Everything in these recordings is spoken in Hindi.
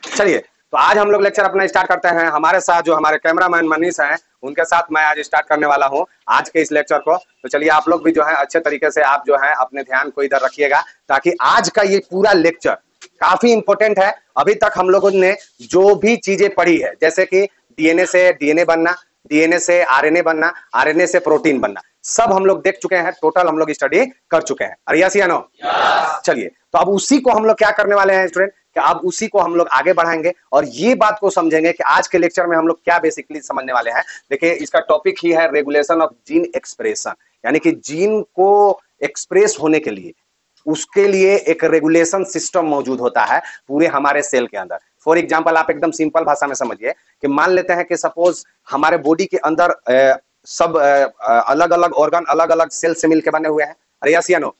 चलिए, तो आज हम लोग लेक्चर अपना स्टार्ट करते हैं। हमारे साथ जो हमारे कैमरामैन मनीष हैं, उनके साथ मैं आज स्टार्ट करने वाला हूं आज के इस लेक्चर को। तो चलिए, आप लोग भी जो है अच्छे तरीके से आप जो है अपने ध्यान को इधर रखिएगा, ताकि आज का ये पूरा लेक्चर काफी इंपॉर्टेंट है। अभी तक हम लोगों ने जो भी चीजें पढ़ी है, जैसे कि डीएनए से डीएनए बनना, डीएनए से आरएनए बनना, आरएनए से प्रोटीन बनना, सब हम लोग देख चुके हैं, टोटल हम लोग स्टडी कर चुके हैं। अरे यस या नो? चलिए, तो अब उसी को हम लोग क्या करने वाले हैं स्टूडेंट, कि अब उसी को हम लोग आगे बढ़ाएंगे और ये बात को समझेंगे कि आज के लेक्चर में हम लोग क्या बेसिकली समझने वाले हैं। देखिए, इसका टॉपिक ही है रेगुलेशन ऑफ जीन एक्सप्रेशन, यानी कि जीन को एक्सप्रेस होने के लिए उसके लिए एक रेगुलेशन सिस्टम मौजूद होता है पूरे हमारे सेल के अंदर। फॉर एग्जांपल, आप एकदम सिंपल भाषा में समझिए कि मान लेते हैं कि सपोज हमारे बॉडी के अंदर सब अलग अलग ऑर्गन अलग अलग सेल से मिलकर बने हुए हैं। अरे यस या नो?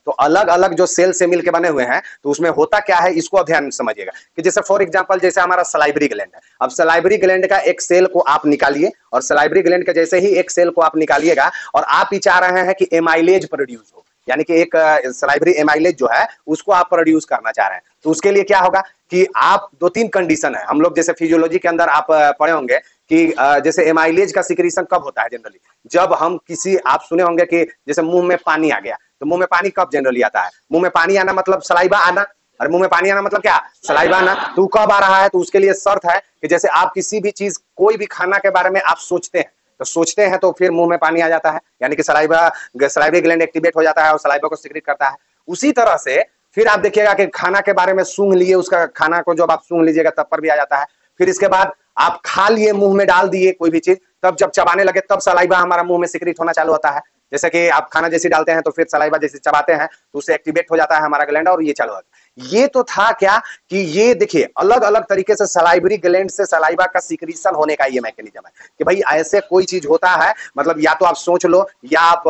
तो अलग अलग जो सेल से मिलकर बने हुए हैं, तो उसमें होता क्या है, इसको ध्यान समझिएगा कि जैसे फॉर एग्जांपल, जैसे हमारा सलाइवरी ग्लैंड है। अब सलाइवरी ग्लैंड का एक सेल को आप निकालिए, और सलाइवरी ग्लैंड के जैसे ही एक सेल को आप निकालिएगा और आप ही चाह रहे हैं कि एमाइलेज प्रोड्यूस हो, यानी कि एक सलाइवरी एमाइलेज जो है उसको आप प्रोड्यूस करना चाह रहे हैं। तो उसके लिए क्या होगा कि आप दो तीन कंडीशन है, हम लोग जैसे फिजियोलॉजी के अंदर आप पढ़े होंगे कि जैसे एमाइलेज का सिक्रीशन कब होता है जनरली, जब हम किसी, आप सुने होंगे कि जैसे मुंह में पानी आ गया, तो मुंह में पानी कब जनरली आता है? मुंह में पानी आना मतलब सलाइवा आना, और मुंह में पानी आना मतलब क्या? सलाइवा आना। तो कब आ रहा है? तो उसके लिए शर्त है कि जैसे आप किसी भी चीज, कोई भी खाना के बारे में आप सोचते हैं तो फिर मुंह में पानी आ जाता है, यानी कि सलाइवरी ग्लैंड एक्टिवेट हो जाता है और सलाइवा को सिक्रीट करता है। उसी तरह से फिर आप देखिएगा कि खाना के बारे में सूंघ लिए, उसका खाना को जब आप सूंघ लीजिएगा तब पर भी आ जाता है। फिर इसके बाद आप खा लिए, मुंह में डाल दिए कोई भी चीज, तब जब चबाने लगे तब सलाइवा हमारा मुंह में सिक्रीट होना चालू होता है। जैसे कि आप खाना जैसे डालते हैं तो फिर सलाइवा जैसे चबाते हैं तो उससे एक्टिवेट हो जाता है हमारा ग्लैंड, और ये चालू होता है। ये तो था क्या कि ये देखिए अलग अलग तरीके से सलाइवरी ग्लैंड से सलाइवा का सिक्रीशन होने का ये मैकेनिज्म है कि भाई ऐसे कोई चीज होता है, मतलब या तो आप सोच लो, या आप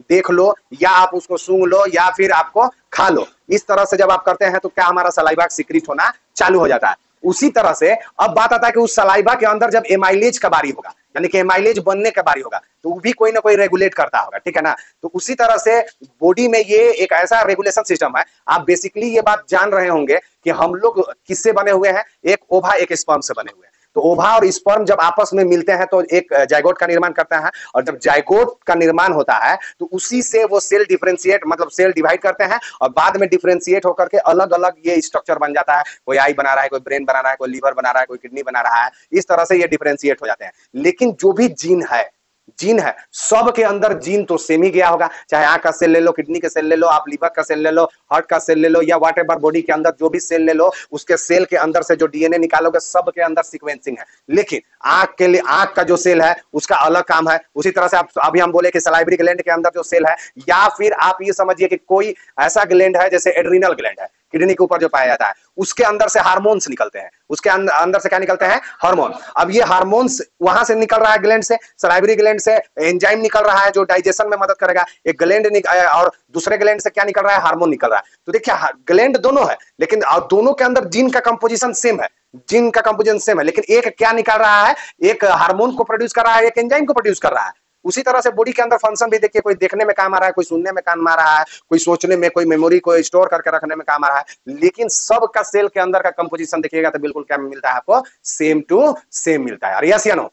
देख लो, या आप उसको सूंघ लो, या फिर आपको खा लो। इस तरह से जब आप करते हैं तो क्या हमारा सलाइवा सिक्रीट होना चालू हो जाता है। उसी तरह से अब बात आता है कि उस सलाइवा के अंदर जब एमाइलेज का बारी होगा, यानी कि एमाइलेज बनने का बारी होगा, तो वो भी कोई ना कोई रेगुलेट करता होगा, ठीक है ना? तो उसी तरह से बॉडी में ये एक ऐसा रेगुलेशन सिस्टम है। आप बेसिकली ये बात जान रहे होंगे कि हम लोग किससे बने हुए हैं, एक ओवा एक स्पर्म से बने हुए हैं। तो ओवा और स्पर्म जब आपस में मिलते हैं तो एक जाइगोट का निर्माण करता है, और जब जाइगोट का निर्माण होता है तो उसी से वो सेल डिफरेंशिएट, मतलब सेल डिवाइड करते हैं, और बाद में डिफरेंशिएट होकर के अलग अलग ये स्ट्रक्चर बन जाता है। कोई आई बना रहा है, कोई ब्रेन बना रहा है, कोई लीवर बना रहा है, कोई किडनी बना रहा है। इस तरह से ये डिफरेंशिएट हो जाते हैं। लेकिन जो भी जीन है सब के अंदर जीन तो सेम ही गया होगा, चाहे आंख का सेल ले लो, किडनी का सेल ले लो, आप लीवर का सेल ले लो, हार्ट का सेल ले लो, या व्हाटएवर बॉडी के अंदर जो भी सेल ले लो, उसके सेल के अंदर से जो डीएनए निकालोगे सब के अंदर सीक्वेंसिंग है। लेकिन आंख के लिए, आंख का जो सेल है उसका अलग काम है। उसी तरह से आप अभी हम बोले कि सलाइवरी ग्लैंड के अंदर जो सेल है, या फिर आप ये समझिए कि कोई ऐसा ग्लैंड है जैसे एड्रिनल ग्लैंड है, किडनी के ऊपर जो पाया जाता है, उसके अंदर से हार्मोन्स निकलते हैं। उसके अंदर से क्या निकलते हैं? हार्मोन। अब ये हार्मोन्स वहां से निकल रहा है ग्लैंड से, सलाइवरी ग्लैंड से एंजाइम निकल रहा है जो डाइजेशन में मदद करेगा। एक ग्लैंड और दूसरे ग्लैंड से क्या निकल रहा है? हार्मोन निकल रहा है। तो देखिए, ग्लैंड दोनों है, लेकिन दोनों के अंदर जीन का कंपोजिशन सेम है, लेकिन एक क्या निकाल रहा है? एक हार्मोन को प्रोड्यूस कर रहा है, एक एंजाइम को प्रोड्यूस कर रहा है। उसी तरह से बॉडी के अंदर फंक्शन भी देखिए, कोई देखने में काम आ रहा है, कोई सुनने में काम आ रहा है, कोई सोचने में, कोई मेमोरी को स्टोर करके रखने में काम आ रहा है। लेकिन सबका सेल के अंदर का कंपोजिशन देखिएगा तो बिल्कुल क्या मिलता है आपको? सेम टू सेम मिलता है। यस या नो?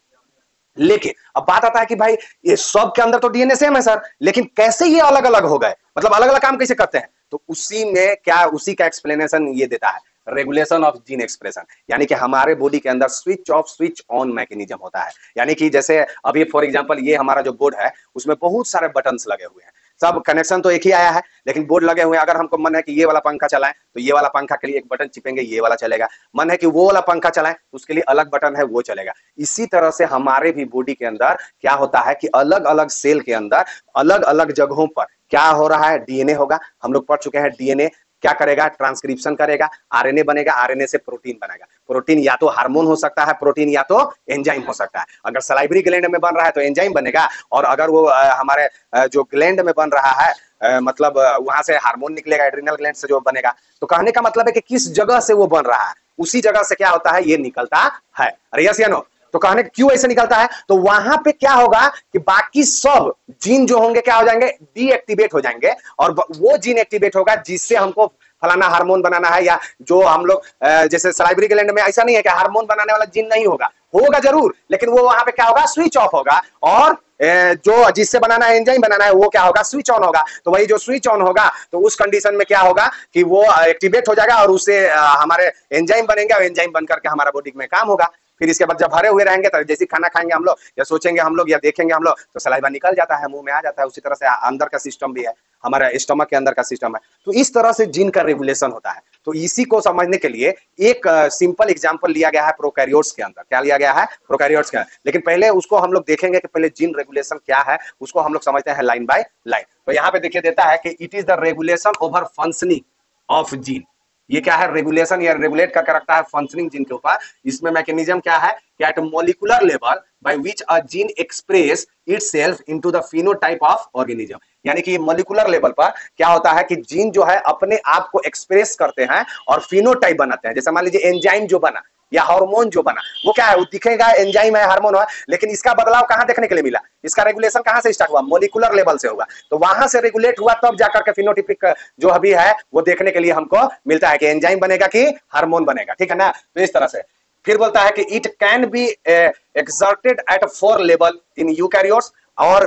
लेकिन अब बात आता है कि भाई ये सब के अंदर तो डीएनए सेम है सर, लेकिन कैसे ये अलग अलग हो गए, मतलब अलग अलग काम कैसे करते हैं? तो उसी का एक्सप्लेनेशन ये देता है रेगुलेशन ऑफ जीन एक्सप्रेशन, यानी कि हमारे बॉडी के अंदर स्विच ऑन मैकेनिज्म होता है। यानी कि जैसे अभी फॉर एग्जांपल ये हमारा जो बोर्ड है उसमें बहुत सारे बटन्स लगे हुए हैं, सब कनेक्शन तो एक ही आया है, लेकिन बोर्ड लगे हुए हैं। अगर हमको मन है कि ये वाला पंखा चलाएं तो ये वाला पंखा के लिए एक बटन चिपेंगे, ये वाला चलेगा। मन है कि वो वाला पंखा चलाएं तो उसके लिए अलग बटन है, वो चलेगा। इसी तरह से हमारे भी बॉडी के अंदर क्या होता है कि अलग अलग सेल के अंदर अलग अलग जगहों पर क्या हो रहा है? डीएनए होगा। हम लोग पढ़ चुके हैं डीएनए क्या करेगा? ट्रांसक्रिप्शन करेगा, आरएनए बनेगा, आरएनए से प्रोटीन बनेगा। प्रोटीन या तो हार्मोन हो सकता है, प्रोटीन या तो एंजाइम हो सकता है। अगर सलाइवरी ग्लैंड में बन रहा है तो एंजाइम बनेगा, और अगर वो हमारे जो ग्लैंड में बन रहा है मतलब वहां से हार्मोन निकलेगा, एड्रिनल ग्लैंड से जो बनेगा। तो कहने का मतलब है कि किस जगह से वो बन रहा है, उसी जगह से क्या होता है? ये निकलता है। अरे यस या नो? तो कहने क्यों ऐसे निकलता है? तो वहां पे क्या होगा कि बाकी सब जीन जो होंगे क्या हो जाएंगे? डीएक्टिवेट हो जाएंगे, और वो जीन एक्टिवेट होगा जिससे हमको फलाना हार्मोन बनाना है, या जो हम लोग जैसे सलाइवरी ग्लैंड में ऐसा नहीं है कि हार्मोन बनाने वाला जीन नहीं होगा, होगा जरूर, लेकिन वो वहां पे क्या होगा, स्विच ऑफ होगा, और जो जिससे बनाना है, एंजाइम बनाना है, वो क्या होगा, स्विच ऑन होगा। तो वही जो स्विच ऑन होगा तो उस कंडीशन में क्या होगा कि वो एक्टिवेट हो जाएगा और उससे हमारे एंजाइम बनेंगे, और एंजाइम बन करके हमारा बॉडी में काम होगा। फिर इसके बाद जब भरे हुए रहेंगे तो जैसे खाना खाएंगे हम लोग, या सोचेंगे हम लोग, या देखेंगे हम लोग, तो सलाइवा निकल जाता है, मुंह में आ जाता है। उसी तरह से अंदर का सिस्टम भी है, हमारा स्टमक के अंदर का सिस्टम है। तो इस तरह से जीन का रेगुलेशन होता है। तो इसी को समझने के लिए एक सिंपल एग्जांपल लिया गया है प्रोकैरियोट्स के अंदर। क्या लिया गया है, प्रोकैरियोट्स के अंदर। लेकिन पहले उसको हम लोग देखेंगे कि पहले जीन रेगुलेशन क्या है, उसको हम लोग समझते हैं लाइन बाय लाइन। तो यहाँ पे देखिए देता है कि it is the regulation over functioning of gene. ये क्या है, रेगुलेशन, या रेगुलेट करके रखता है फंक्शनिंग जीन के ऊपर। इसमें मैकेनिज्म क्या है कि at molecular level by which a gene express itself into the phenotype of organism. यानी कि मॉलिक्यूलर लेवल पर क्या होता है कि जीन जो है अपने आप को एक्सप्रेस करते हैं और फिनोटाइप बनाते हैं। जैसे मान लीजिए एंजाइम जो बना या हार्मोन जो बना, वो क्या है, वो दिखेगा एंजाइम है, हार्मोन है, लेकिन इसका बदलाव कहां देखने के लिए मिला, इसका रेगुलेशन कहां से स्टार्ट हुआ, मॉलिक्यूलर लेवल से हुआ। तो वहां से रेगुलेट हुआ, तब जाकर के फिनोटाइपिक जो अभी है वो देखने के लिए हमको मिलता है कि एंजाइम बनेगा कि हार्मोन बनेगा, ठीक है ना। तो इस तरह से फिर बोलता है कि it can be exerted at 4 level in eukaryotes. और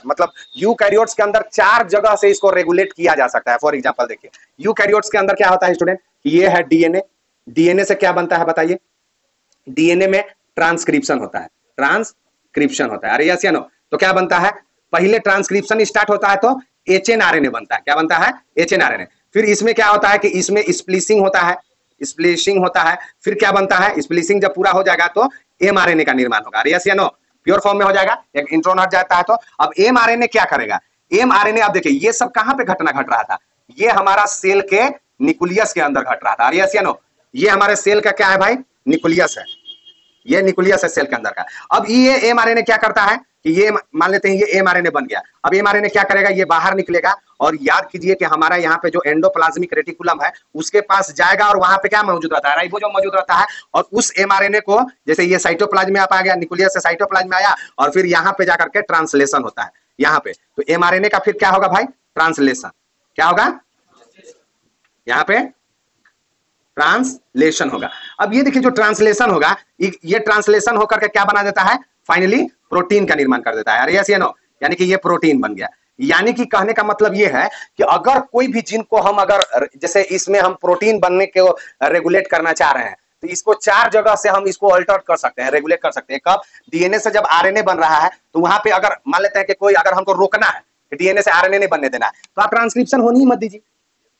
मतलब यूकैरियोट्स के अंदर 4 जगह से इसको रेगुलेट किया जा सकता है। फॉर एग्जांपल देखिए, यूकैरियोट्स के अंदर क्या होता है स्टूडेंट, ये है डीएनए। डीएनए से क्या बनता है बताइए, डीएनए में ट्रांसक्रिप्शन होता है, ट्रांसक्रिप्शन होता है, अरे यस या नो। तो क्या बनता है, पहले ट्रांसक्रिप्शन स्टार्ट होता है तो एचएनआरएनए बनता है। क्या बनता है, एचएनआरएनए। फिर इसमें क्या होता है कि इसमें स्प्लिसिंग होता है, स्प्लिसिंग होता है। फिर क्या बनता है, स्प्लिसिंग जब पूरा हो जाएगा तो एमआरएनए का निर्माण होगा, अरे यस या नो, प्योर फॉर्म में हो जाएगा, एक इंट्रोन हट जाता है। तो अब एमआरएनए क्या करेगा, एमआरएनए आप देखिए ये सब कहां पे घटना घट रहा था, ये हमारा सेल के न्यूक्लियस के अंदर घट रहा था, अरे यस या नो। ये हमारे सेल का क्या है भाई, न्यूक्लियस है, ये न्यूक्लियस है सेल के अंदर का। अब ये एमआरएनए क्या करता है कि ये मान लेते हैं ये एमआरएनए बन गया। अब एमआरएनए क्या करेगा, ये बाहर निकलेगा, और याद कीजिए कि हमारा यहाँ पे जो एंडोप्लाज्मिक रेटिकुलम है उसके पास जाएगा, और वहां पे क्या मौजूद रहता है, राइबोसोम मौजूद रहता है। और उस एमआरएनए को जैसे ये साइटोप्लाज्म में आ गया, न्यूक्लियस से साइटोप्लाज्म में आया, और फिर यहाँ पे जाकर के ट्रांसलेशन होता है यहाँ पे। तो एमआरएनए का फिर क्या होगा भाई, ट्रांसलेशन। क्या होगा यहाँ पे, ट्रांसलेशन होगा। अब ये देखिए जो ट्रांसलेशन होगा, ये ट्रांसलेशन होकर के क्या बना देता है, फाइनली प्रोटीन का निर्माण कर देता है, अरे यस या नो। यानी कि ये प्रोटीन बन गया। यानी कि कहने का मतलब ये है कि अगर कोई भी जीन को हम अगर जैसे इसमें हम प्रोटीन बनने को रेगुलेट करना चाह रहे हैं, तो इसको 4 जगह से हम इसको अल्टर कर सकते हैं, रेगुलेट कर सकते हैं। कब, डीएनए से जब आरएनए बन रहा है तो वहां पे अगर मान लेते हैं कि कोई अगर हमको रोकना है कि डीएनए से आरएनए नहीं बनने देना है, तो आप ट्रांसक्रिप्शन होनी ही मत दीजिए,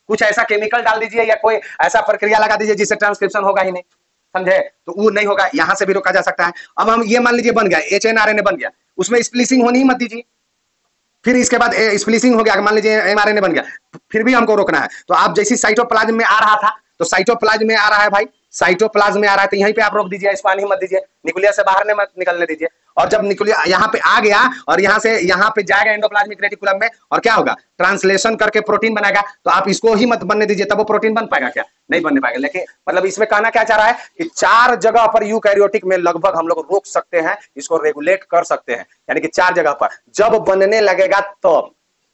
कुछ ऐसा केमिकल डाल दीजिए या कोई ऐसा प्रक्रिया लगा दीजिए जिससे ट्रांसक्रिप्शन होगा ही नहीं, समझे। तो वो नहीं होगा, यहां से भी रोका जा सकता है। अब हम ये मान लीजिए बन गया एचएनआरएनए बन गया, उसमें स्प्लिसिंग होनी ही मत दीजिए। फिर इसके बाद स्प्लिसिंग हो गया, मान लीजिए एमआरएनए बन गया, फिर भी हमको रोकना है। तो आप जैसी साइटोप्लाज्म में आ रहा था, तो साइटोप्लाज्म में आ रहा है भाई, साइटोप्लाज्म में आ रहा है, तो यहीं पे आप रोक दीजिए, इसको आने ही मत दीजिए, न्यूक्लियस से बाहर मत निकलने दीजिए। और जब न्यूक्लियस यहाँ पे आ गया और यहाँ से यहाँ पे जाएगा एंडोप्लाज्मिक रेटिकुलम में, और क्या होगा, ट्रांसलेशन करके प्रोटीन बनाएगा। तो आप इसको ही मत बनने दीजिए, तब वो प्रोटीन बन पाएगा क्या, नहीं बनने पाएगा। लेकिन मतलब इसमें कहना क्या चाह रहा है कि 4 जगह पर यूकैरियोटिक में लगभग हम लोग रोक सकते हैं, इसको रेगुलेट कर सकते हैं। यानी कि 4 जगह पर जब बनने लगेगा तब,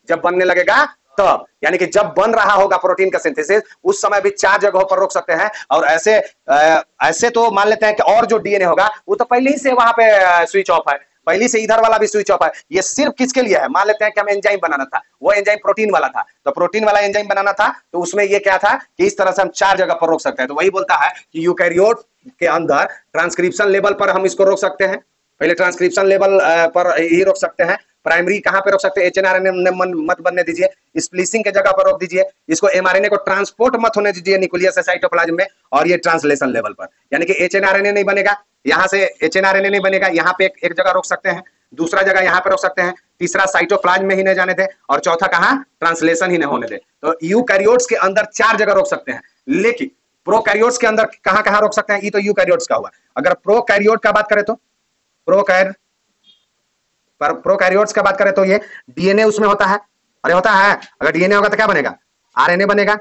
जब बनने लगेगा तब, यानी कि जब बन रहा होगा प्रोटीन का सिंथेसिस, उस समय भी 4 जगहों पर रोक सकते हैं। और ऐसे तो मान लेते हैं कि और जो डीएनए होगा वो तो पहले ही से वहां पे स्विच ऑफ है, पहले से इधर वाला भी स्विच ऑफ है। ये सिर्फ किसके लिए है, मान लेते हैं कि हमें एंजाइम बनाना था, वो एंजाइम प्रोटीन वाला था, तो प्रोटीन वाला एंजाइम बनाना था, तो उसमें ये क्या था कि इस तरह से हम 4 जगह पर रोक सकते हैं। तो वही बोलता है कि यूकैरियोट के अंदर ट्रांसक्रिप्शन लेवल पर हम इसको रोक सकते हैं, पहले ट्रांसक्रिप्शन लेवल पर ही रोक सकते हैं। प्राइमरी कहां पे रोक सकते हैं, एचएनआरएनए मत बनने दीजिए, स्प्लिसिंग के जगह पर रोक दीजिए, इसको एमआरएनए को ट्रांसपोर्ट मत होने दीजिए न्यूक्लियस से साइटोप्लाज्म में, और ये ट्रांसलेशन लेवल पर, यानी कि एचएनआरएनए नहीं बनेगा, यहां से एचएनआरएनए नहीं बनेगा, यहां पे एक जगह रोक सकते हैं, दूसरा जगह यहां पे रोक सकते हैं, तीसरा साइटोप्लाज्म में ही नहीं जाने दे, और चौथा कहां, ट्रांसलेशन ही नहीं होने दे। तो यूकैरियोट्स के अंदर 4 जगह रोक सकते हैं, लेकिन प्रोकैरियोट्स के अंदर कहां कहां रोक सकते हैं, ये तो यूकैरियोट्स का हुआ। अगर प्रोकैरियोट का बात करें तो प्रोकैरियोट्स का बात करें तो ये डीएनए उसमें होता है, अरे होता है, अगर डीएनए होगा तो क्या बनेगा, आरएनए बनेगा।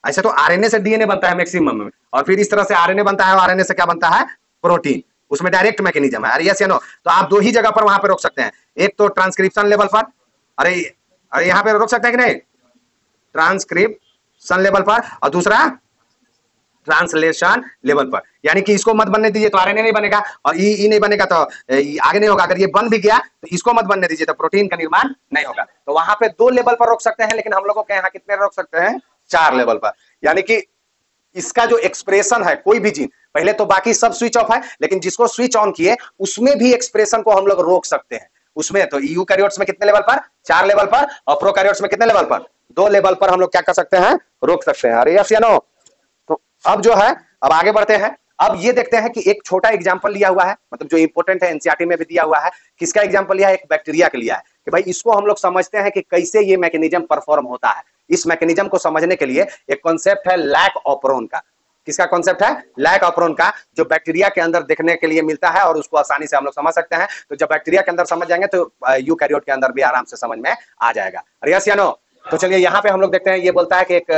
ऐसे तो आरएनए से डीएनए बनता है मैक्सिमम में, और फिर इस तरह से आरएनए बनता है, और आरएनए से क्या बनता है, प्रोटीन, उसमें डायरेक्ट मैकेनिज्म है, अरे यस या नो। तो आप 2 ही जगह पर वहां पे रोक सकते हैं, एक तो ट्रांसक्रिप्शन लेवल पर, अरे यहाँ पे रोक सकते हैं कि नहीं, ट्रांसक्रिप्शन लेवल पर, और दूसरा ट्रांसलेशन लेवल पर। यानी कि इसको मत बनने दीजिए तो आरएनए नहीं बनेगा, और ई नहीं बनेगा तो आगे नहीं होगा। अगर ये बन भी गया तो इसको मत बनने दीजिए तो प्रोटीन का निर्माण नहीं होगा। तो वहां पे 2 लेवल पर रोक सकते हैं, लेकिन हम लोगों के यहाँ कितने रोक सकते हैं? 4 लेवल पर। यानी कि इसका जो एक्सप्रेशन है, कोई भी जीन, पहले तो बाकी सब स्विच ऑफ है, लेकिन जिसको स्विच ऑन किए उसमें भी एक्सप्रेशन को हम लोग रोक सकते हैं। उसमें तो यूकैरियोट्स में कितने लेवल पर? 4 लेवल पर, और प्रोकैरियोट्स में कितने लेवल पर? 2 लेवल पर हम लोग क्या कर सकते हैं? रोक सकते हैं। अरे यस या नो? तो अब जो है, अब आगे बढ़ते हैं। अब ये देखते हैं कि एक छोटा एग्जांपल लिया हुआ है, मतलब जो इंपॉर्टेंट है, एनसीईआरटी में भी दिया हुआ है। किसका एग्जांपल लिया है? एक बैक्टीरिया के लिया है कि भाई इसको हम लोग समझते हैं कि कैसे ये मैकेनिज्म परफॉर्म होता है। इस मैकेनिज्म को समझने के लिए एक कॉन्सेप्ट है लैक ऑपरोन का। किसका कॉन्सेप्ट है? लैक ऑपरोन का, जो बैक्टीरिया के अंदर देखने के लिए मिलता है और उसको आसानी से हम लोग समझ सकते हैं। तो जब बैक्टीरिया के अंदर समझ जाएंगे तो यूकैरियोट के अंदर भी आराम से समझ में आ जाएगा। यस या नो? तो चलिए यहाँ पे हम लोग देखते हैं, ये बोलता है कि एक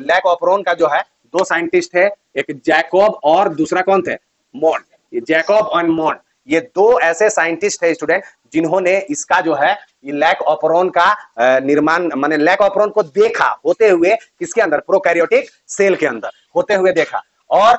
लैक ऑपरोन का जो है 2 साइंटिस्ट है, एक जैकब और दूसरा कौन थे? मोंड। ये जैकब और मोंड, ये 2 ऐसे साइंटिस्ट है स्टूडेंट, जिन्होंने इसका जो है ये लैक ऑपरोन का निर्माण, माने लैक ऑपरोन को देखा होते हुए किसके अंदर? प्रोकैरियोटिक सेल के अंदर होते हुए देखा। और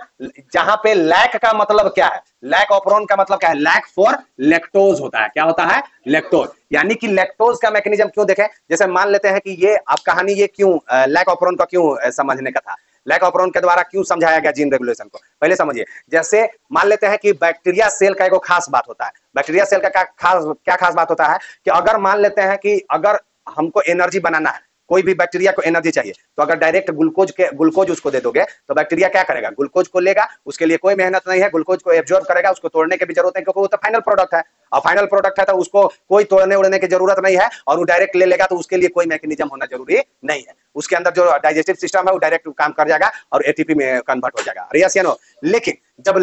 जहां पे लैक का मतलब क्या है? लैक ऑपरोन का मतलब क्या है? लैक फॉर लैक्टोज होता है। क्या होता है? लैक्टोज। यानी कि लैक्टोज का मैकेनिज्म क्यों देखें? जैसे मान लेते हैं कि ये अब कहानी ये क्यों लैक ऑपरोन का क्यों समझने का था, लैक ऑपरोन के द्वारा क्यों समझाया गया जीन रेगुलेशन को, पहले समझिए। जैसे मान लेते हैं कि बैक्टीरिया सेल का एक खास बात होता है। बैक्टीरिया सेल का क्या खास बात होता है कि अगर मान लेते हैं कि अगर हमको एनर्जी बनाना है, कोई भी बैक्टीरिया को एनर्जी चाहिए, तो अगर डायरेक्ट ग्लूकोज उसको दे दोगे तो बैक्टीरिया क्या करेगा? ग्लूकोज को लेगा, उसके लिए कोई मेहनत नहीं है, ग्लूकोज को एब्जॉर्ब करेगा, उसको तोड़ने की भी जरूरत है, क्योंकि वो तो फाइनल प्रोडक्ट है। और फाइनल प्रोडक्ट है तो उसको कोई तोड़ने उड़ने की जरूरत नहीं है, और वो डायरेक्ट ले लेगा, तो उसके लिए कोई मैकेनिज्म होना जरूरी नहीं है। उसके अंदर जो डाइजेस्टिव सिस्टम है वो डायरेक्ट काम कर जाएगा और एटीपी में कन्वर्ट हो जाएगा। यस या नो? लेकिन जब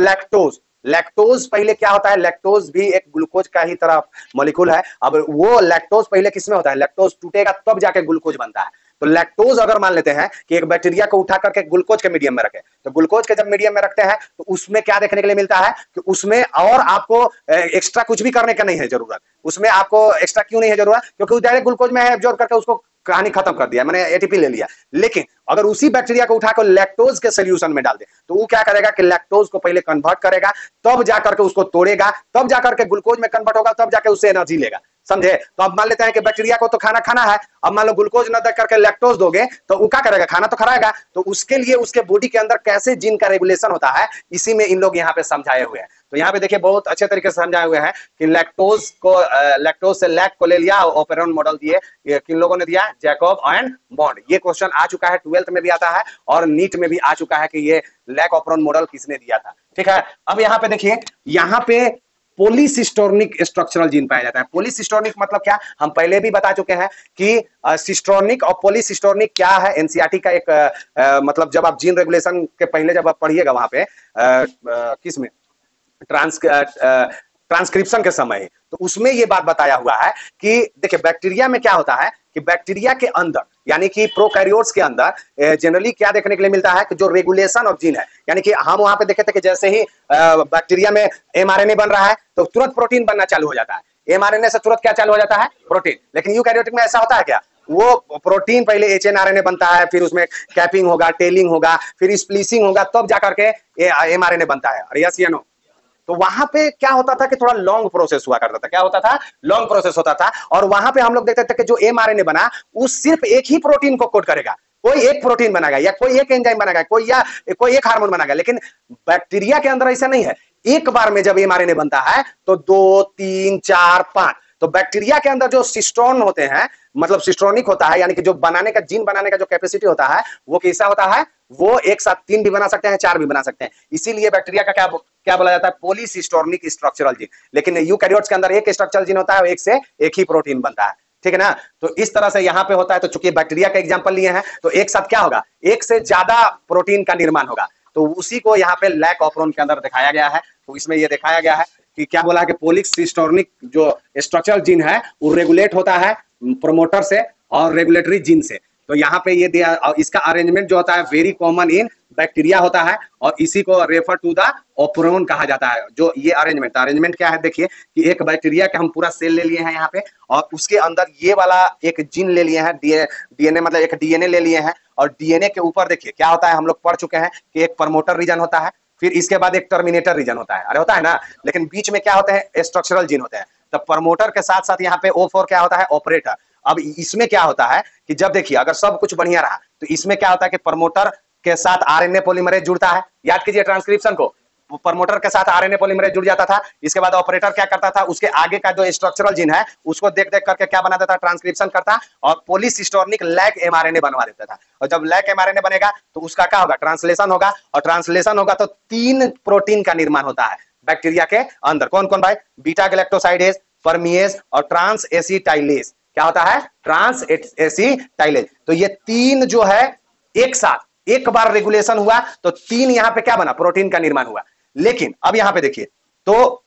लैक्टोज पहले क्या होता है? लैक्टोज भी एक ग्लूकोज का ही तरह मॉलिक्यूल है। अब वो लैक्टोज पहले किसमें होता है? लैक्टोज टूटेगा तब जाके ग्लूकोज बनता है। तो लैक्टोज अगर मान लेते हैं कि एक बैक्टीरिया को उठा करके ग्लूकोज के मीडियम में रखे, तो ग्लूकोज के जब मीडियम में रखते हैं तो उसमें क्या देखने के लिए मिलता है कि उसमें और आपको एक्स्ट्रा कुछ भी करने का नहीं है जरूरत। उसमें आपको एक्स्ट्रा क्यों नहीं है जरूरत? क्योंकि डायरेक्ट ग्लूकोज में एब्जॉर्ब करके उसको कहानी खत्म कर दिया, मैंने एटीपी ले लिया। लेकिन अगर उसी बैक्टीरिया को उठाकर लैक्टोज के सोल्यूशन में डाल दे तो वो क्या करेगा कि लैक्टोज को पहले कन्वर्ट करेगा, तब जाकर के उसको तोड़ेगा, तब जाकर के ग्लूकोज में कन्वर्ट होगा, तब जाके उससे एनर्जी लेगा। समझे? तो अब मान लेते हैं कि बैक्टीरिया को तो खाना है, अब मान लो ग्लूकोज न दे करके लैक्टोज दोगे तो वो क्या करेगा? खाना तो खाएगा। तो उसके लिए उसके बॉडी के अंदर कैसे जीन का रेगुलेशन होता है, इसी में इन लोग यहाँ पे समझाए हुए हैं। तो यहाँ पे देखिए बहुत अच्छे तरीके से समझाए हुए हैं कि लैक्टोज से लैक को ले लिया, ऑपरेरन मॉडल दिए। किन लोगों ने दिया? जैकब एंड मोंड। ये क्वेश्चन आ चुका है, 12th में भी आता है और नीट में भी आ चुका है कि ये लैक ऑपरेरन मॉडल किसने दिया था। ठीक है, अब यहाँ पे देखिए, यहाँ पे पॉलीसिस्टोनिक स्ट्रक्चरल जीन पाया जाता है। पॉलीसिस्टोनिक मतलब क्या? हम पहले भी बता चुके हैं कि सिस्टोनिक और पॉलीसिस्टोनिक क्या है। एनसीईआरटी का एक मतलब जब आप जीन रेगुलेशन के पहले जब आप पढ़िएगा वहां पे किसमें ट्रांसक्रिप्शन के समय, तो उसमें ये बात बताया हुआ है कि देखिए बैक्टीरिया में क्या होता है कि बैक्टीरिया के अंदर यानी कि प्रोकैरियोट्स के अंदर जनरली क्या देखने के लिए मिलता है कि जो रेगुलेशन ऑफ जीन है, यानी कि हम वहां पे देखे थे कि जैसे ही बैक्टीरिया में एमआरएनए बन रहा है तो तुरंत प्रोटीन बनना चालू हो जाता है। एमआरएनए से तुरंत क्या चालू हो जाता है? प्रोटीन। लेकिन यूकैरियोटिक में ऐसा होता है क्या? वो प्रोटीन पहले एचएनआरएनए बनता है, फिर उसमें कैपिंग होगा, टेलिंग होगा, फिर स्प्लीसिंग होगा, तब जाकर के एमआरएनए बनता है। यस या नो? तो वहां पे क्या होता था कि थोड़ा लॉन्ग प्रोसेस हुआ करता था। क्या होता था? लॉन्ग प्रोसेस होता था। और वहां पे हम लोग देखते थे कि जो एमआरएनए बना वो सिर्फ एक ही प्रोटीन को कोड करेगा, कोई एक प्रोटीन बनाएगा या कोई एक एंजाइम बनाएगा, कोई एक हार्मोन बनाएगा। लेकिन बैक्टीरिया के अंदर ऐसा नहीं है। एक बार में जब एमआरएनए बनता है तो 2, 3, 4, 5, तो बैक्टीरिया के अंदर जो सिस्टोन होते हैं, मतलब सिस्टोनिक होता है, यानी कि जो बनाने का जीन बनाने का जो कैपेसिटी होता है वो कैसा होता है? वो एक साथ 3 भी बना सकते हैं, 4 भी बना सकते हैं। इसीलिए बैक्टीरिया का क्या बोला जाता है? पॉलीसिस्टोनिक स्ट्रक्चरल जीन। लेकिन यूकैरियोट्स के अंदर एक स्ट्रक्चरल जीन होता है, एक से एक ही प्रोटीन बनता है। ठीक है ना? तो इस तरह से यहाँ पे होता है। तो चूंकि बैक्टीरिया का एग्जाम्पल लिए हैं तो एक साथ क्या होगा? एक से ज्यादा प्रोटीन का निर्माण होगा। तो उसी को यहाँ पे लैक ऑपरोन के अंदर दिखाया गया है। तो इसमें यह दिखाया गया है कि क्या बोला है कि पॉलीसिस्टोनिक जो स्ट्रक्चरल जीन है वो रेगुलेट होता है प्रोमोटर से और रेगुलेटरी जीन से। तो यहाँ पे ये दिया, इसका अरेंजमेंट जो होता है वेरी कॉमन इन बैक्टीरिया होता है और इसी को रेफर टू द ओपरोन कहा जाता है। जो ये अरेंजमेंट क्या है, देखिए कि एक बैक्टीरिया का हम पूरा सेल ले लिए हैं यहाँ पे और उसके अंदर ये वाला एक जीन ले लिए हैं, डीएनए मतलब एक डीएनए ले लिए हैं और डीएनए के ऊपर देखिए क्या होता है, हम लोग पढ़ चुके हैं कि एक प्रमोटर रीजन होता है, फिर इसके बाद एक टर्मिनेटर रीजन होता है, अरे होता है ना, लेकिन बीच में क्या होते हैं, स्ट्रक्चरल जीन होते हैं। तो प्रमोटर के साथ साथ यहाँ पे O4 क्या होता है, ऑपरेटर। अब इसमें क्या होता है कि जब देखिए अगर सब कुछ बढ़िया रहा तो इसमें क्या होता है कि प्रमोटर के साथ आरएनए पॉलीमरेज जुड़ता है, याद कीजिए ट्रांसक्रिप्शन को, प्रमोटर के साथ आरएनए पॉलीमरेज जुड़ जाता था। इसके बाद ऑपरेटर क्या करता था, उसके आगे का जो स्ट्रक्चरल जीन है उसको देख देख करके क्या बना देता, ट्रांसक्रिप्शन करता और पॉलीसिस्टोनिक लैक एमआरएनए बनवा देता था। और जब लैक एमआरएनए बनेगा तो उसका क्या होगा, ट्रांसलेशन होगा, और ट्रांसलेशन होगा तो 3 प्रोटीन का निर्माण होता है बैक्टीरिया के अंदर। कौन कौन भाई, बीटा गैलेक्टोसाइडेज, परमिएज और ट्रांस एसिटाइलेज। क्या होता है, ट्रांस एसिटाइलेज। तो ये 3 जो है एक साथ एक बार रेगुलेशन हुआ तो 3 यहां पे क्या बना, प्रोटीन का निर्माण हुआ। लेकिन अब यहां पे देखिए तो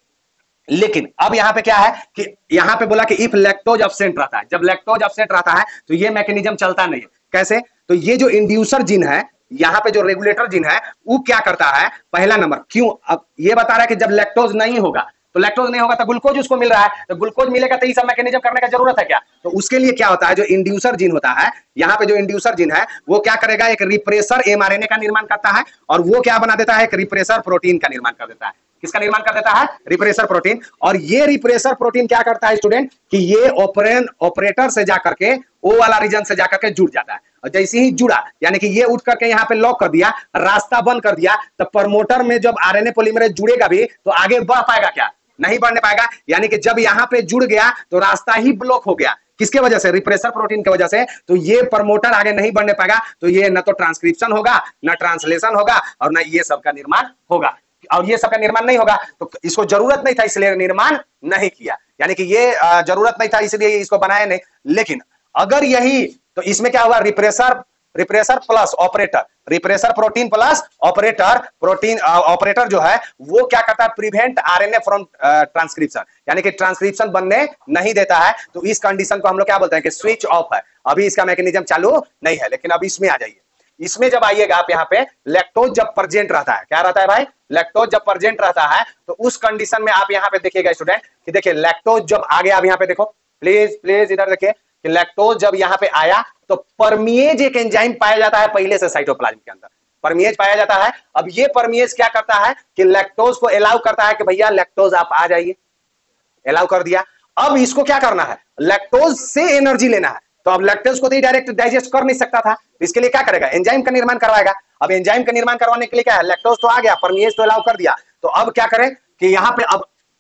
लेकिन अब यहां पे क्या है कि यहां पे बोला कि इफ लैक्टोज एब्सेंट रहता है, जब लैक्टोज एब्सेंट रहता है तो ये मैकेनिज्म चलता नहीं है। कैसे, तो ये जो इंड्यूसर जीन है, यहां पे जो रेगुलेटर जीन है वो क्या करता है, पहला नंबर क्यों, अब ये बता रहा है कि जब लैक्टोज नहीं होगा तो लैक्टोज नहीं होगा तो ग्लूकोज उसको मिल रहा है, तो ग्लूकोज मिलेगा तो ये सब मैकेनिज्म करने का जरूरत है क्या। तो उसके लिए क्या होता है, जो इंड्यूसर जीन होता है, यहाँ पे जो इंड्यूसर जीन है वो क्या करेगा, एक रिप्रेसर एमआरएनए का निर्माण करता है और वो क्या बना देता है, एक रिप्रेसर प्रोटीन का निर्माण कर देता है। किसका निर्माण कर देता है, रिप्रेसर प्रोटीन। और ये रिप्रेसर प्रोटीन क्या करता है स्टूडेंट, कि ये ऑपरेटर से जाकर के ओ वाला रीजन से जाकर के जुड़ जाता है, और जैसे ही जुड़ा यानी कि ये उठ करके यहाँ पे लॉक कर दिया, रास्ता बंद कर दिया, तो प्रमोटर में जब आरएनए पॉलीमरेज जुड़ेगा भी तो आगे बढ़ पाएगा क्या, नहीं बढ़ने पाएगा। यानी कि जब यहाँ पे जुड़ गया तो रास्ता ही ब्लॉक हो गया, किसके वजह से, रिप्रेसर प्रोटीन की वजह से। तो ये प्रमोटर आगे नहीं बढ़ने पाएगा, तो ये न तो ट्रांसक्रिप्शन होगा, न ट्रांसलेशन होगा और न ये सब का निर्माण होगा। और ये सब का निर्माण नहीं होगा तो इसको जरूरत नहीं था, इसलिए निर्माण नहीं किया, यानी कि ये जरूरत नहीं था इसलिए इसको बनाया नहीं। लेकिन अगर यही, तो इसमें क्या हुआ, repressor plus operator, repressor protein plus operator, protein operator जो है वो क्या करता है, प्रिवेंट आरएनए फ्रॉम ट्रांसक्रिप्शन, यानी कि ट्रांसक्रिप्शन बनने नहीं देता है। तो इस कंडीशन को हम लोग क्या बोलते हैं कि स्विच ऑफ है, अभी इसका मैकेनिज्म चालू नहीं है। लेकिन अब इसमें आ जाइए, इसमें जब आइएगा आप यहाँ पे, लैक्टोज जब प्रेजेंट रहता है, क्या रहता है भाई, लैक्टोज जब प्रेजेंट रहता है तो उस कंडीशन में आप यहाँ पे देखिएगा स्टूडेंट कि देखिए लैक्टोज जब आ गया, अब यहाँ पे देखो प्लीज इधर देखिए कि लैक्टोज जब यहाँ पे आया तो परमिएज एक एंजाइम पाया जाता है पहले से साइटोप्लाज्म के अंदर, परमिएज पाया जाता है। अब ये परमिएज क्या करता है कि लैक्टोज को अलाउ करता है कि भैया लैक्टोज आप आ जाइए, अलाउ कर दिया। अब इसको क्या करना है, लैक्टोज से एनर्जी लेना है, तो अब लैक्टोज को तो डायरेक्ट डाइजेस्ट कर नहीं सकता था, तो इसके लिए क्या करेगा, एंजाइम का निर्माण करवाएगा। अब एंजाइम का निर्माण करवाने के लिए क्या है, लैक्टोज तो आ गया, परमिएज तो अलाउ कर दिया, तो अब क्या करें कि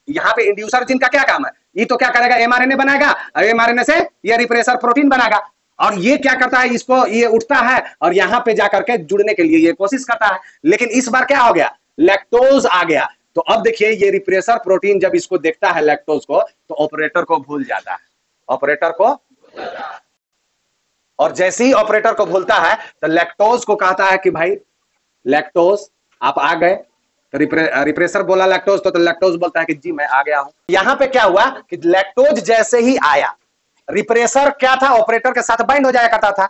यहाँ पे इंड्यूसर जीन का क्या काम है, ये तो क्या करेगा, एमआरएनए बनाएगा, और एमआरएनए से ये रिप्रेसर प्रोटीन बनाएगा, और ये क्या करता है, इसको ये उठता है और यहाँ पे जाकर के जुड़ने के लिए ये कोशिश करता है। लेकिन इस बार क्या हो गया, लैक्टोज आ गया, तो अब देखिए ये रिप्रेसर प्रोटीन जब इसको देखता है लैक्टोज को तो ऑपरेटर को भूल जाता है, ऑपरेटर को, और जैसे ही ऑपरेटर को भूलता है तो लैक्टोज को कहता है कि भाई लैक्टोज आप आ गए, तो रिप्रेसर बोला लैक्टोज तो लैक्टोज बोलता है कि जी मैं आ गया हूं। यहां पे क्या हुआ कि लैक्टोज जैसे ही आया, रिप्रेसर क्या था, ऑपरेटर के साथ बाइंड हो जाया करता था,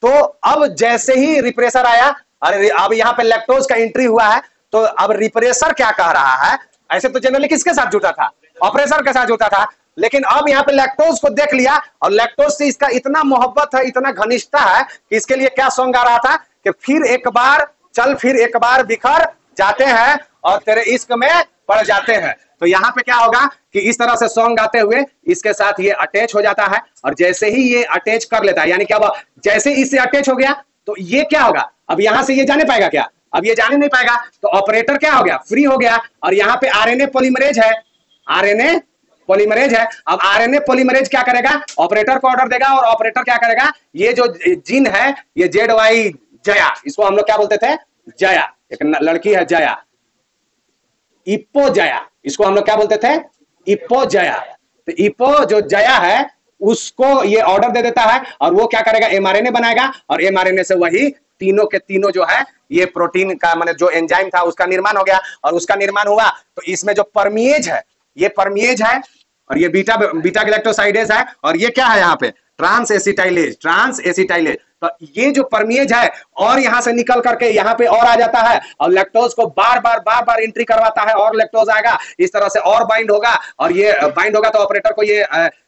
तो अब जैसे ही रिप्रेसर आया, अरे अब यहां पे लैक्टोज का एंट्री हुआ है, तो अब रिप्रेसर क्या कह रहा है, ऐसे तो जनरली किसके साथ जुटा था, ऑपरेटर के साथ जुटा था, लेकिन अब यहाँ पे लैक्टोज को देख लिया और लैक्टोज से इसका इतना मोहब्बत है, इतना घनिष्ठता है कि इसके लिए क्या सॉन्ग आ रहा था कि फिर एक बार चल फिर एक बार बिखर जाते हैं और तेरे इश्क में पड़ जाते हैं। तो यहाँ पे क्या होगा कि इस तरह से सॉन्ग गाते हुए इसके साथ ये अटैच हो जाता है, और जैसे ही ये अटैच कर लेता है, यानी क्या हुआ, जैसे इससे अटैच हो गया तो ये क्या होगा, अब यहां से ये जाने पाएगा क्या, अब ये जाने नहीं पाएगा, तो ऑपरेटर क्या हो गया, फ्री हो गया, और यहाँ पे आरएनए पॉलीमरेज है, आरएनए पॉलीमरेज है। अब आरएनए पॉलीमरेज क्या करेगा, ऑपरेटर को ऑर्डर देगा, और ऑपरेटर क्या करेगा, ये जो जीन है ये ZY जया, इसको हम लोग क्या बोलते थे, जया, एक लड़की है जया, इप्पो जया, इसको हम लोग क्या बोलते थे, इप्पो जया। तो इप्पो जो जया है उसको ये ऑर्डर दे देता है, और वो क्या करेगा, एमआरएनए बनाएगा, और एमआरएनए से वही तीनों के तीनों जो है ये प्रोटीन का मतलब जो एंजाइम था उसका निर्माण हो गया। और उसका निर्माण हुआ तो इसमें जो परमिएज है, ये परमिएज है, और ये बीटा गैलेक्टोसाइडेज है, और ये क्या है यहाँ पे ट्रांस एसिटाइलेज। तो ये जो परमिएज है और यहां से निकल करके यहाँ पे और आ जाता है और लैक्टोज को बार बार एंट्री करवाता है और लैक्टोज आएगा, इस तरह से और बाइंड होगा और ये बाइंड होगा तो ऑपरेटर को ये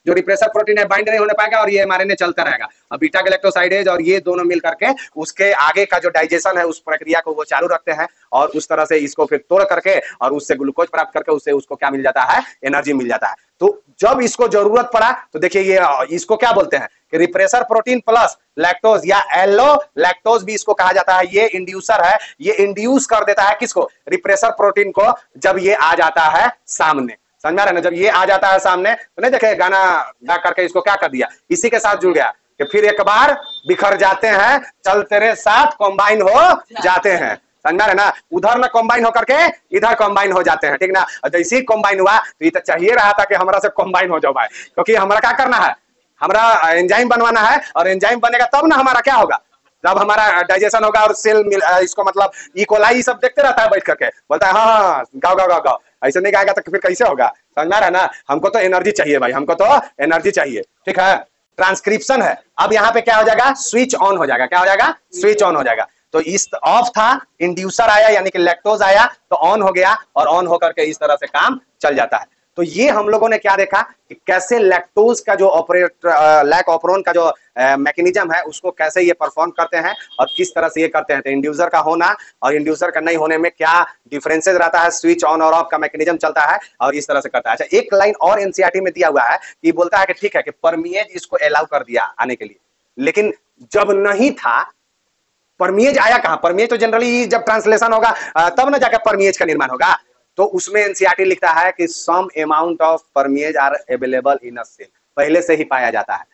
जो रिप्रेसर प्रोटीन है बाइंड नहीं होने पाएगा और ये एमआरएनए चलता रहेगा और बीटा गैलेक्टोसाइडेज और ये दोनों मिल करके उसके आगे का जो डाइजेशन है उस प्रक्रिया को वो चालू रखते हैं और उस तरह से इसको फिर तोड़ करके और उससे ग्लूकोज प्राप्त करके उससे उसको क्या मिल जाता है, एनर्जी मिल जाता है। तो जब इसको जरूरत पड़ा तो देखिए ये इसको क्या बोलते हैं कि रिप्रेसर प्रोटीन प्लस लैक्टोज या एलो लैक्टोज भी इसको कहा जाता है। ये इंड्यूसर है, ये इंड्यूस कर देता है किसको, रिप्रेसर प्रोटीन को, जब ये आ जाता है सामने। समझ में आ रहा है ना, जब ये आ जाता है सामने तो नहीं देखे गाना गा करके इसको क्या कर दिया, इसी के साथ जुड़ गया कि फिर एक बार बिखर जाते हैं, चल तेरे साथ कंबाइन हो जाते हैं। समझ रहे ना, उधर ना कंबाइन होकर के इधर कंबाइन हो जाते हैं, ठीक ना। जैसे ही कंबाइन हुआ तो ये तो चाहिए रहा था कि हमारा से कंबाइन हो जाओ भाई, क्योंकि हमारा क्या करना है, हमारा एंजाइम बनवाना है और एंजाइम बनेगा तब ना हमारा क्या होगा, जब हमारा डाइजेशन होगा और सेल इसको मतलब इकोलाई सब देखते रहता है बैठ करके, बोलता है हाँ गाओ गाओ गाओ गाओ, ऐसे नहीं गाएगा तो फिर कैसे होगा। समझ में आ रहा है ना, हमको तो एनर्जी चाहिए भाई, हमको तो एनर्जी चाहिए, ठीक है। ट्रांसक्रिप्शन है, अब यहाँ पे क्या हो जाएगा, स्विच ऑन हो जाएगा, क्या हो जाएगा, स्विच ऑन हो जाएगा। तो इस ऑफ था, इंड्यूसर आया यानी कि लैक्टोज आया तो ऑन हो गया और ऑन होकर के इस तरह से काम चल जाता है। तो ये हम लोगों ने क्या देखा कि कैसे लैक्टोज का जो लैक ऑपरोन का जो मैकेनिज्म है उसको कैसे ये परफॉर्म करते हैं और किस तरह से ये करते हैं। तो इंड्यूसर का होना और इंड्यूसर का नहीं होने में क्या डिफरेंसेस रहता है, स्विच ऑन और ऑफ का मैकेनिज्म चलता है और इस तरह से करता है। अच्छा, एक लाइन और एनसीईआरटी में दिया हुआ है कि बोलता है कि ठीक है कि परमिएज इसको अलाउ कर दिया आने के लिए, लेकिन जब नहीं था परमिएज आया कहां, परमिएज तो जनरली जब ट्रांसलेशन होगा तब ना जाकर परमिएज का निर्माण होगा। तो उसमें एनसीईआरटी लिखता है कि some amount of permease are available in a cell, पहले से ही पाया जाता है,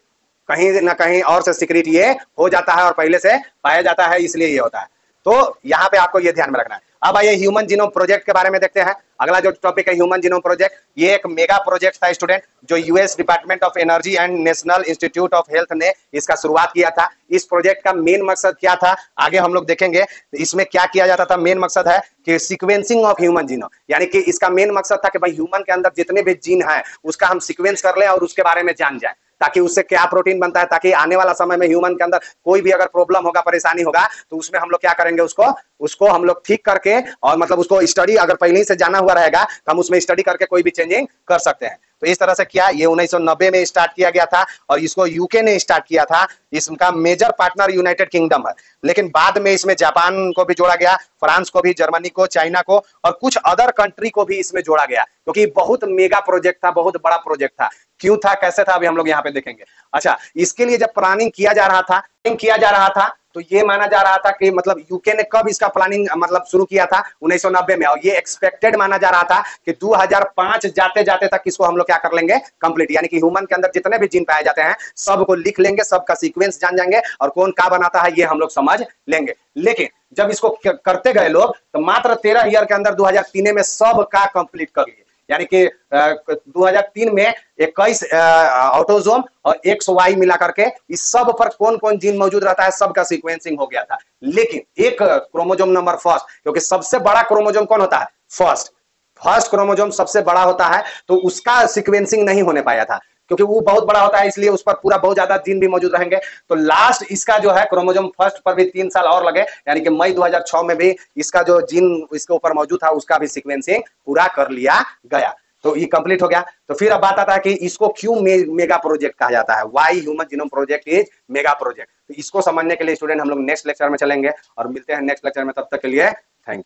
कहीं ना कहीं और से सीक्रेट ये हो जाता है और पहले से पाया जाता है, इसलिए ये होता है। तो यहाँ पे आपको ये ध्यान में रखना है। अब आइए ह्यूमन जीनोम प्रोजेक्ट के बारे में देखते हैं। अगला जो टॉपिक है ह्यूमन जीनोम प्रोजेक्ट, ये एक मेगा प्रोजेक्ट था स्टूडेंट, जो US department of energy and national institute of health ने इसका शुरुआत किया था। इस प्रोजेक्ट का मेन मकसद क्या था आगे हम लोग देखेंगे। इसमें क्या किया जाता था, मेन मकसद है कि सीक्वेंसिंग ऑफ ह्यूमन जीनोम, यानी कि इसका मेन मकसद था कि भाई ह्यूमन के अंदर जितने भी जीन है उसका हम सीक्वेंस कर लें और उसके बारे में जान जाए, ताकि उससे क्या प्रोटीन बनता है, ताकि आने वाला समय में ह्यूमन के अंदर कोई भी अगर प्रॉब्लम होगा, परेशानी होगा तो उसमें हम लोग क्या करेंगे, उसको हम लोग ठीक करके और मतलब उसको स्टडी अगर पहले ही से जाना हुआ रहेगा तो हम उसमें स्टडी करके कोई भी चेंजिंग कर सकते हैं। तो इस तरह से किया, ये 1990 में स्टार्ट किया गया था और इसको यूके ने स्टार्ट किया था। इसका मेजर पार्टनर यूनाइटेड किंगडम है, लेकिन बाद में इसमें जापान को भी जोड़ा गया, फ्रांस को भी, जर्मनी को, चाइना को और कुछ अदर कंट्री को भी इसमें जोड़ा गया, क्योंकि बहुत मेगा प्रोजेक्ट था, बहुत बड़ा प्रोजेक्ट था। क्यों था, कैसे था, अभी हम लोग यहाँ पे देखेंगे। अच्छा, इसके लिए जब प्लानिंग किया जा रहा था तो ये माना जा रहा था कि मतलब यूके ने कब इसका प्लानिंग मतलब शुरू किया था, 1990 में, और ये एक्सपेक्टेड माना जा रहा था कि 2005 जाते जाते तक इसको हम लोग क्या कर लेंगे, कंप्लीट, यानी कि ह्यूमन के अंदर जितने भी जीन पाए जाते हैं सबको लिख लेंगे, सबका सीक्वेंस जान जाएंगे और कौन क्या बनाता है ये हम लोग समझ लेंगे। लेकिन जब इसको करते गए लोग तो मात्र 13 ईयर के अंदर 2003 में सब का कंप्लीट कर लिए, यानी कि 2003 में 21 ऑटोजोम और XY मिला करके इस सब पर कौन कौन जीन मौजूद रहता है सबका सीक्वेंसिंग हो गया था। लेकिन एक क्रोमोजोम नंबर फर्स्ट, क्योंकि सबसे बड़ा क्रोमोजोम कौन होता है, फर्स्ट क्रोमोजोम सबसे बड़ा होता है, तो उसका सीक्वेंसिंग नहीं होने पाया था क्योंकि वो बहुत बड़ा होता है, इसलिए उस पर पूरा बहुत ज्यादा जीन भी मौजूद रहेंगे। तो लास्ट इसका जो है क्रोमोजोम फर्स्ट पर भी 3 साल और लगे, यानी कि मई 2006 में भी इसका जो जीन इसके ऊपर मौजूद था उसका भी सीक्वेंसिंग पूरा कर लिया गया, तो ये कंप्लीट हो गया। तो फिर अब बात आता है कि इसको क्यों मेगा प्रोजेक्ट कहा जाता है, why human genome project is mega project. तो इसको समझने के लिए स्टूडेंट हम लोग नेक्स्ट लेक्चर में चलेंगे और मिलते हैं नेक्स्ट लेक्चर में, तब तक के लिए थैंक यू।